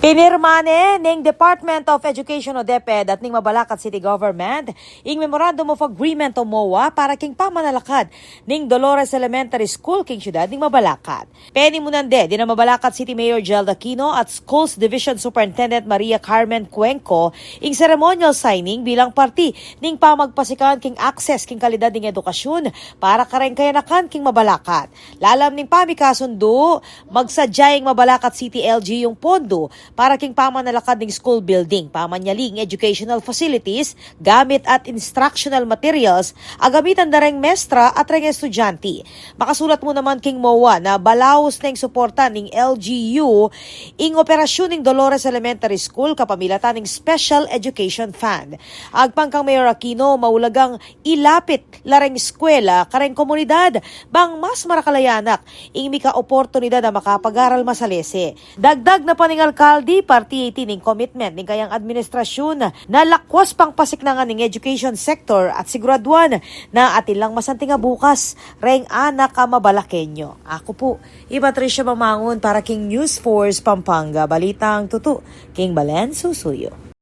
Pinirmane ning Department of Education o DepEd at ning Mabalacat City Government ing Memorandum of Agreement o MOA para king pamanalakad ning Dolores Elementary School king syudad ning Mabalacat. Penimunande din ang Mabalacat City Mayor Jelda Aquino at Schools Division Superintendent Maria Carmen Cuenco ing ceremonial signing bilang parti ning pamagpasikan king access king kalidad ning edukasyon para karengkayanakan king Mabalacat. Lalam ning pamikasundo magsadyay ing Mabalacat City LG yung pondo para king pamanalakad ng school building, pamanyaling educational facilities, gamit at instructional materials, agamitan na ring mestra at ring estudyante. Makasulat mo naman king MOA na balaos na yung suporta ng LGU ing operasyon ng Dolores Elementary School kapamilatan ng Special Education Fund. Agpang kang Mayor Aquino, maulagang ilapit lareng eskwela kareng komunidad bang mas marakalayanak ing mika oportunidad na makapag-aral masalese. Dagdag na paning alkalde Parti 18 ning commitment ning kayang administrasyon na lakwas pang pasiknangan ning education sector at siguraduan na atin lang masanting nga bukas reng anak ka mabalakenyo. Ako po, Patricia Mamangon para king News Force Pampanga, Balitang Tutu, King Balen Susuyo.